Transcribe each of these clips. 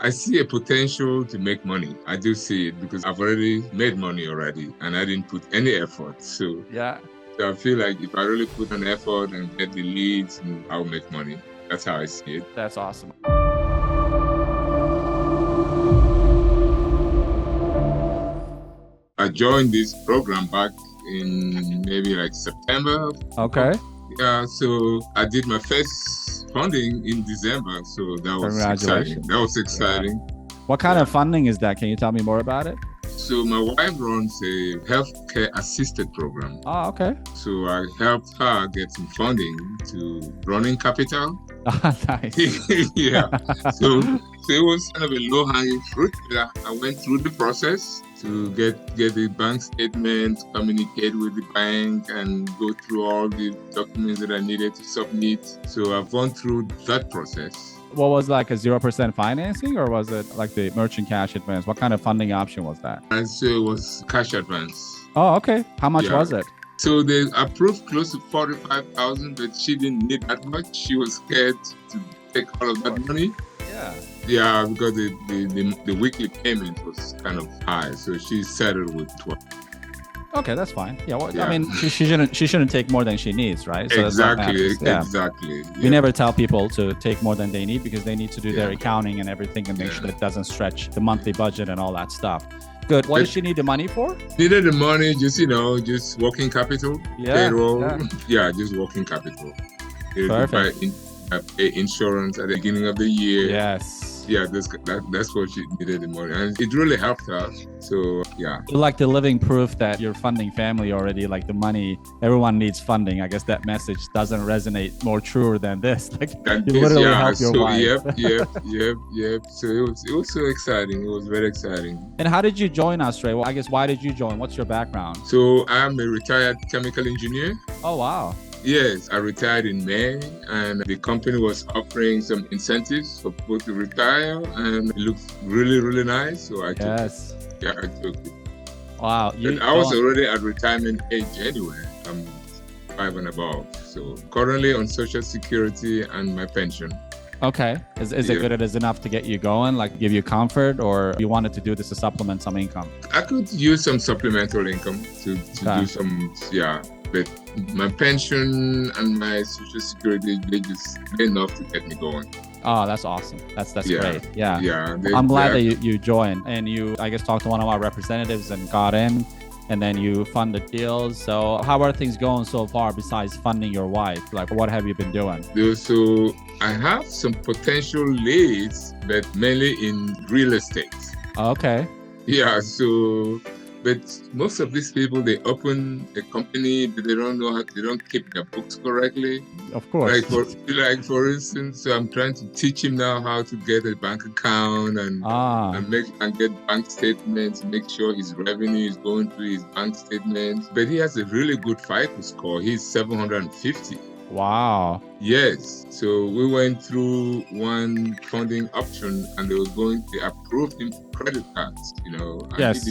I see a potential to make money. I do see it because I've already made money already and I didn't put any effort. So Yeah. So I feel like if I really put an effort and get the leads, I'll make money. That's how I see it. That's awesome. I joined this program back in maybe like September. Okay. Yeah, so I did my first funding in December. So that was exciting. Yeah. What kind of funding is that? Can you tell me more about it? So my wife runs a healthcare assisted program. Oh, okay. So I helped her get some funding to running capital. Nice. Yeah. So it was kind of a low hanging fruit. I went through the process to get the bank statement, communicate with the bank, and go through all the documents that I needed to submit. So I've gone through that process. What was like a 0% financing, or was it like the merchant cash advance? What kind of funding option was that? And so it was cash advance. Oh, okay. How much was it? So they approved close to 45,000, but she didn't need that much. She was scared to take all of that money. Yeah. Yeah, because the weekly payment was kind of high, so she settled with 12. Okay, that's fine. Yeah, well, yeah. I mean, she shouldn't take more than she needs, right? So exactly. We never tell people to take more than they need because they need to do their accounting and everything and make sure that it doesn't stretch the monthly budget and all that stuff. Good. What does she need the money for? Needed the money, just working capital, payroll. Just working capital. Perfect. Pay insurance at the beginning of the year. Yes. Yeah, that's what she needed the money, and it really helped her. So yeah. Like the living proof that you're funding family already. Like the money, everyone needs funding. I guess that message doesn't resonate more truer than this. Like you literally help your wife. Yep. So it was so exciting. It was very exciting. And how did you join us, Ray? Well, I guess why did you join? What's your background? So I'm a retired chemical engineer. Oh wow. Yes, I retired in May, and the company was offering some incentives for people to retire, and it looked really, really nice. So I took it. Yeah, I took it. Wow. I was already at retirement age anyway. I'm 5 and above. So currently on Social Security and my pension. Okay. Is it good? It is enough to get you going, like give you comfort, or you wanted to do this to supplement some income? I could use some supplemental income to do some, but my pension and my Social Security, they're enough to get me going. Oh, that's awesome. That's great. Yeah. I'm glad that you joined and you, I guess, talked to one of our representatives and got in, and then you funded deals. So how are things going so far besides funding your wife? Like, what have you been doing? So I have some potential leads, but mainly in real estate. Okay. Yeah, but most of these people, they open a company, but they don't keep their books correctly. Of course. For instance, so I'm trying to teach him now how to get a bank account and get bank statements, make sure his revenue is going through his bank statements. But he has a really good FICO score. He's 750. Wow. Yes. So we went through one funding option, and they approved him for credit cards, and yes.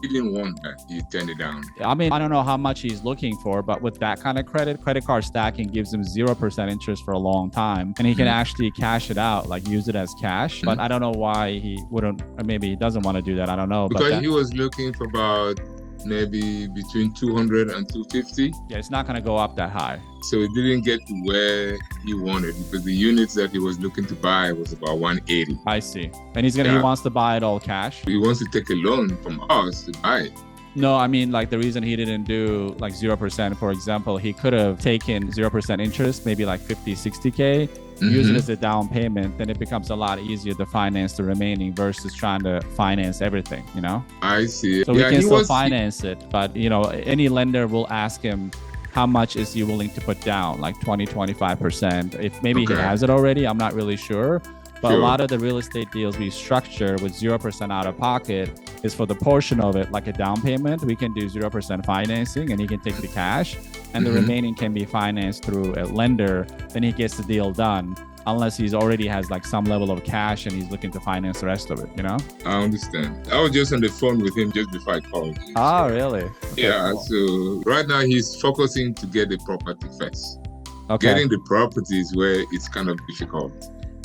He didn't want that. He turned it down. I mean, I don't know how much he's looking for, but with that kind of credit card stacking gives him 0% interest for a long time. And he can actually cash it out, like use it as cash. But I don't know why he wouldn't, or maybe he doesn't want to do that. I don't know. Because he was looking for about maybe between 200 and 250. Yeah, it's not going to go up that high. So it didn't get to where he wanted because the units that he was looking to buy was about 180. I see. And he wants to buy it all cash. He wants to take a loan from us to buy it. No, I mean, like the reason he didn't do like 0%, for example, he could have taken 0% interest, maybe like 50, 60K, use it as a down payment. Then it becomes a lot easier to finance the remaining versus trying to finance everything, I see. So we can still finance it, but any lender will ask him, how much is he willing to put down? Like 20, 25%. If maybe he has it already, I'm not really sure. But a lot of the real estate deals we structure with 0% out of pocket is for the portion of it, like a down payment. We can do 0% financing and he can take the cash and the remaining can be financed through a lender. Then he gets the deal done unless he's already has like some level of cash and he's looking to finance the rest of it, I understand. I was just on the phone with him just before I called you. Oh, really? Okay, yeah. cool. So right now he's focusing to get the property first. Okay. Getting the property is where it's kind of difficult.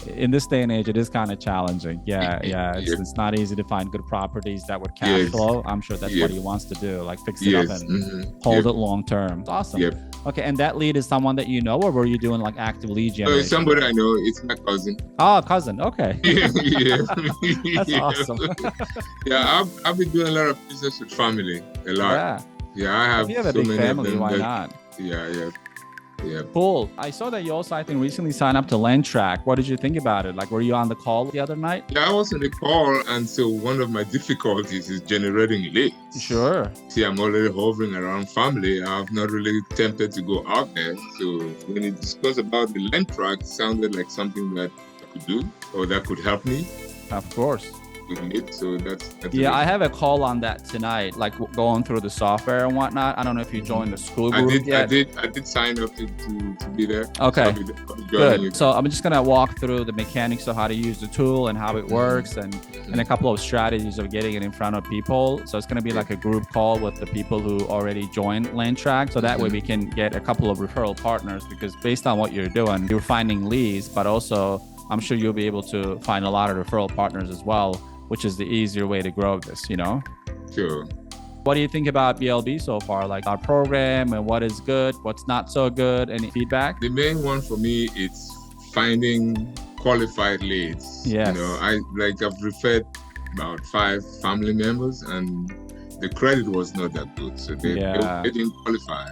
in this day and age, it is kind of challenging. Yeah. It's not easy to find good properties that would cash flow. I'm sure that's what he wants to do, like fix it up and hold it long term. Awesome. Okay, and that lead is someone that you know, or were you doing like active lead generation? It's somebody I know. It's my cousin. Oh, cousin. Okay. That's awesome. I've been doing a lot of business with family, a lot. Yeah, I have. If you have a big family, why not? Yeah. Cool. I saw that you also, I think, recently signed up to LendTrack. What did you think about it? Like, were you on the call the other night? Yeah, I was on the call, and so one of my difficulties is generating leads. Sure. See, I'm already hovering around family. I'm not really tempted to go out there. So when you discussed about the LendTrack, it sounded like something that I could do or that could help me. Of course. With it. So that's I have a call on that tonight, like going through the software and whatnot. I don't know if you joined the school group yet. I did sign up to be there. Okay, good. So I'm just gonna walk through the mechanics of how to use the tool and how it works, and a couple of strategies of getting it in front of people. So it's gonna be like a group call with the people who already joined LendTrack, so that way we can get a couple of referral partners, because based on what you're doing, you're finding leads, but also I'm sure you'll be able to find a lot of referral partners as well, which is the easier way to grow this, you know? Sure. What do you think about BLB so far? Like our program, and what is good, what's not so good? Any feedback? The main one for me is finding qualified leads. Yes. You know, I've referred about 5 family members, and the credit was not that good. So they didn't qualify.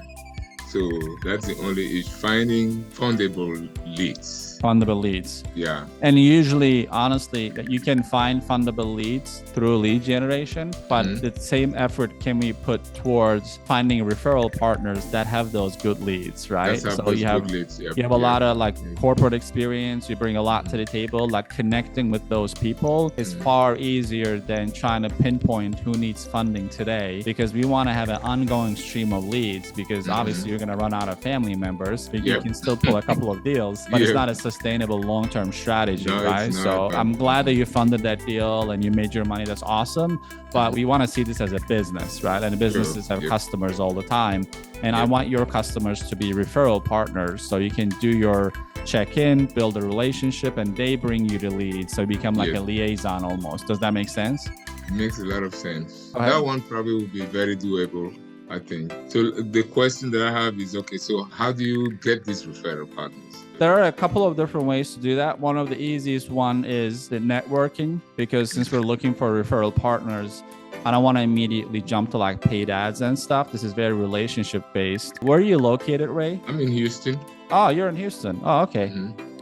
So that's the only issue, finding fundable leads. Fundable leads. Yeah. And usually, honestly, you can find fundable leads through lead generation, but the same effort can be put towards finding referral partners that have those good leads, right? So you have leads, you have a lot of like corporate experience, you bring a lot to the table. Like connecting with those people is far easier than trying to pinpoint who needs funding today, because we want to have an ongoing stream of leads, because obviously you're going to run out of family members, but you can still pull a couple of deals, but it's not a sustainable long-term strategy, right? So I'm glad that you funded that deal and you made your money. That's awesome. But we want to see this as a business, right? And businesses have customers all the time. And I want your customers to be referral partners, so you can do your check-in, build a relationship, and they bring you the lead. So you become like a liaison almost. Does that make sense? It makes a lot of sense. That one probably would be very doable, I think. So the question that I have is, okay, so how do you get these referral partners? There are a couple of different ways to do that. One of the easiest one is the networking, because since we're looking for referral partners, I don't want to immediately jump to like paid ads and stuff. This is very relationship based. Where are you located, Ray? I'm in Houston. Oh, you're in Houston. Oh, okay.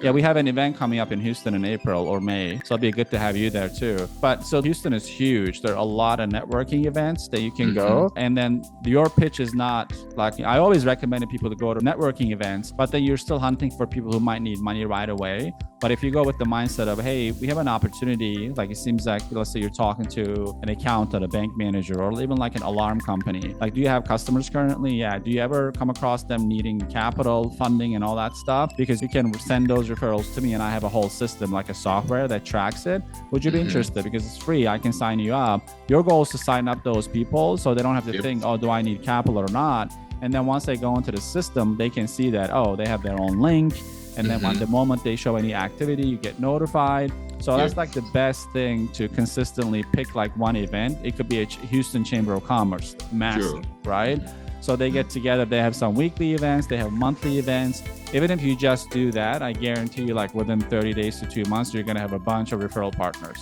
Yeah, we have an event coming up in Houston in April or May. So it'd be good to have you there too. But so Houston is huge. There are a lot of networking events that you can go. And then your pitch is not like, I always recommend people to go to networking events, but then you're still hunting for people who might need money right away. But if you go with the mindset of, hey, we have an opportunity, like it seems like, let's say you're talking to an accountant, a bank manager, or even like an alarm company. Like, do you have customers currently? Yeah. Do you ever come across them needing capital, funding, and all that stuff? Because you can send those referrals to me, and I have a whole system, like a software that tracks it. Would you be interested? Because it's free. I can sign you up. Your goal is to sign up those people so they don't have to think, oh, do I need capital or not? And then once they go into the system, they can see that, oh, they have their own link. And then at the moment they show any activity, you get notified. So that's like the best thing to consistently pick like one event. It could be a Houston Chamber of Commerce, massive, right? So they get together, they have some weekly events, they have monthly events. Even if you just do that, I guarantee you like within 30 days to 2 months, you're going to have a bunch of referral partners.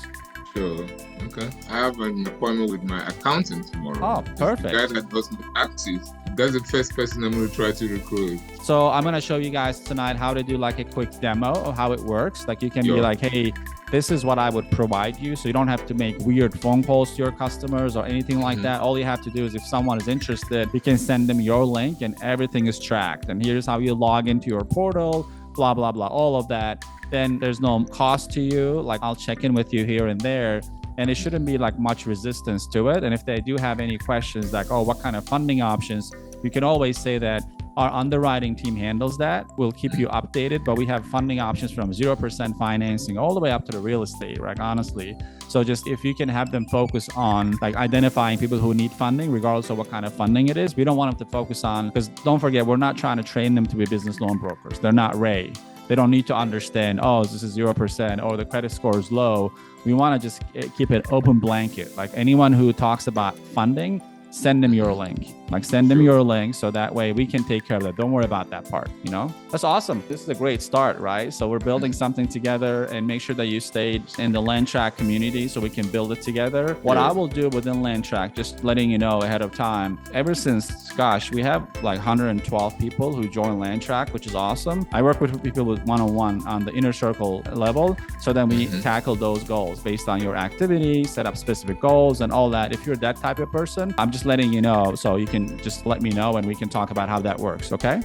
Sure. Okay. I have an appointment with my accountant tomorrow. Oh, perfect. The guy that does my taxes. That's the first person I'm going to try to recruit. So I'm going to show you guys tonight how to do like a quick demo of how it works. Like you can be like, hey, this is what I would provide you. So you don't have to make weird phone calls to your customers or anything like that. All you have to do is if someone is interested, you can send them your link and everything is tracked. And here's how you log into your portal, blah, blah, blah, all of that. Then there's no cost to you. Like I'll check in with you here and there. And it shouldn't be like much resistance to it. And if they do have any questions like, oh, what kind of funding options, you can always say that our underwriting team handles that. We'll keep you updated, but we have funding options from 0% financing all the way up to the real estate, right? Honestly. So just if you can have them focus on like identifying people who need funding, regardless of what kind of funding it is, we don't want them to focus on, because don't forget, we're not trying to train them to be business loan brokers. They're not Ray. They don't need to understand, oh, this is 0% or the credit score is low. We want to just keep it open blanket. Like anyone who talks about funding, send them your link. Like send them your link so that way we can take care of that. Don't worry about that part, you know? That's awesome. This is a great start, right? So we're building something together, and make sure that you stayed in the LandTrack community so we can build it together. What I will do within LandTrack, just letting you know ahead of time, ever since, gosh, we have like 112 people who join LandTrack, which is awesome. I work with people with one-on-one on the inner circle level. So then we tackle those goals based on your activity, set up specific goals and all that. If you're that type of person, I'm just letting you know, so you can just let me know and we can talk about how that works. Okay.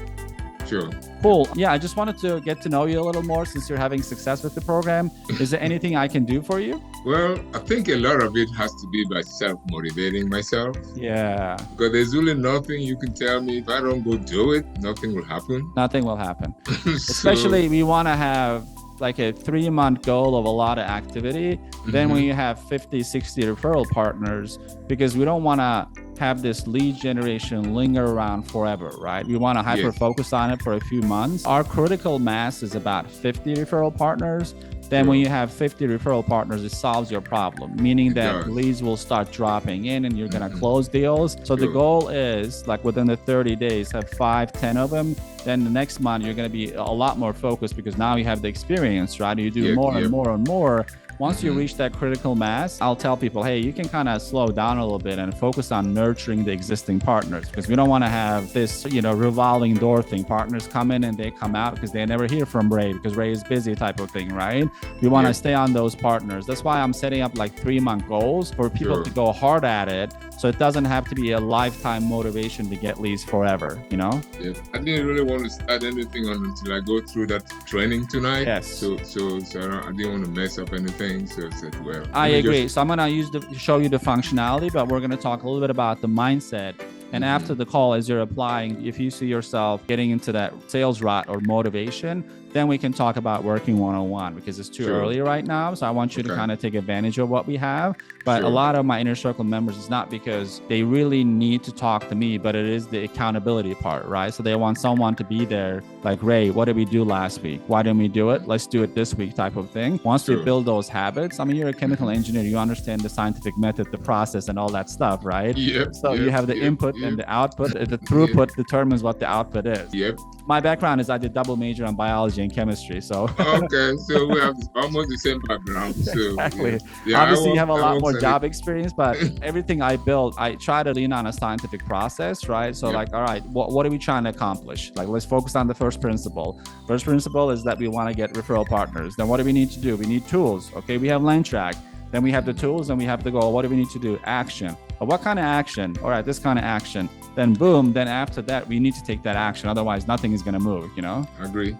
Sure. Cool. Yeah, I just wanted to get to know you a little more since you're having success with the program. Is there anything I can do for you? Well, I think a lot of it has to be by self-motivating myself. Yeah. Because there's really nothing you can tell me. If I don't go do it, nothing will happen. Nothing will happen. Especially we want to have like a 3-month goal of a lot of activity. Then when you have 50, 60 referral partners, because we don't want to have this lead generation linger around forever, right? We want to hyper focus on it for a few months. Our critical mass is about 50 referral partners. Then when you have 50 referral partners, it solves your problem, meaning that leads will start dropping in and you're going to close deals. So the goal is like within the 30 days, have 5, 10 of them. Then the next month, you're going to be a lot more focused because now you have the experience, right? You do more and more and more. Once you reach that critical mass, I'll tell people, hey, you can kind of slow down a little bit and focus on nurturing the existing partners, because we don't want to have this, revolving door thing. Partners come in and they come out because they never hear from Ray because Ray is busy type of thing, right? We want to stay on those partners. That's why I'm setting up like 3-month goals for people to go hard at it. So it doesn't have to be a lifetime motivation to get leads forever, Yeah. I didn't really want to start anything until I go through that training tonight. Yes. So I didn't want to mess up anything. So I said, well, I agree. So I'm going to show you the functionality, but we're going to talk a little bit about the mindset. And after the call, as you're applying, if you see yourself getting into that sales rut or motivation, then we can talk about working one-on-one, because it's too early right now. So I want you to kind of take advantage of what we have. But a lot of my inner circle members, it's not because they really need to talk to me, but it is the accountability part, right? So they want someone to be there like, Ray, what did we do last week? Why didn't we do it? Let's do it this week type of thing. Once you build those habits, I mean, you're a chemical engineer. You understand the scientific method, the process and all that stuff, right? So you have the input and the output. The throughput determines what the output is. My background is I did double major on biology and chemistry. So okay, so we have almost the same background. So exactly. Obviously, you have a lot more job experience, but everything I built, I try to lean on a scientific process, right? So like, all right, what are we trying to accomplish? Like, let's focus on the first principle. First principle is that we want to get referral partners. Then what do we need to do? We need tools. Okay, we have LandTrack. Then we have the tools and we have the goal. What do we need to do? Action. What kind of action? All right, this kind of action. Then boom, then after that, we need to take that action. Otherwise, nothing is going to move, Agree.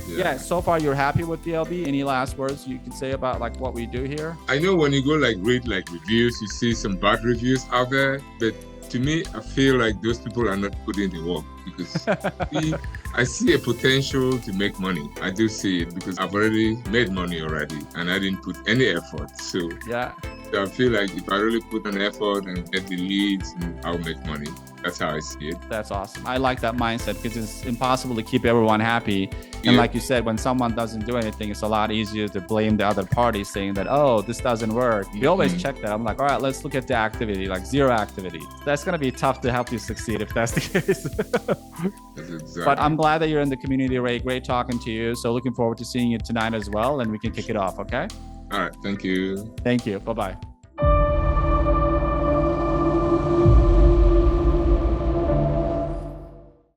Yeah, so far you're happy with DLB. Any last words you can say about like what we do here? I know when you go read reviews, you see some bad reviews out there, but to me, I feel like those people are not putting the work, because I see a potential to make money. I do see it because I've already made money already and I didn't put any effort. So I feel like if I really put an effort and get the leads, I'll make money. That's how I see it. That's awesome. I like that mindset because it's impossible to keep everyone happy. And like you said, when someone doesn't do anything, it's a lot easier to blame the other party, saying that, oh, this doesn't work. We always check that. I'm like, all right, let's look at the activity, like zero activity. That's going to be tough to help you succeed if that's the case. That's exactly. But I'm glad that you're in the community, Ray. Great talking to you. So looking forward to seeing you tonight as well. And we can kick it off. Okay. All right. Thank you. Thank you. Bye-bye.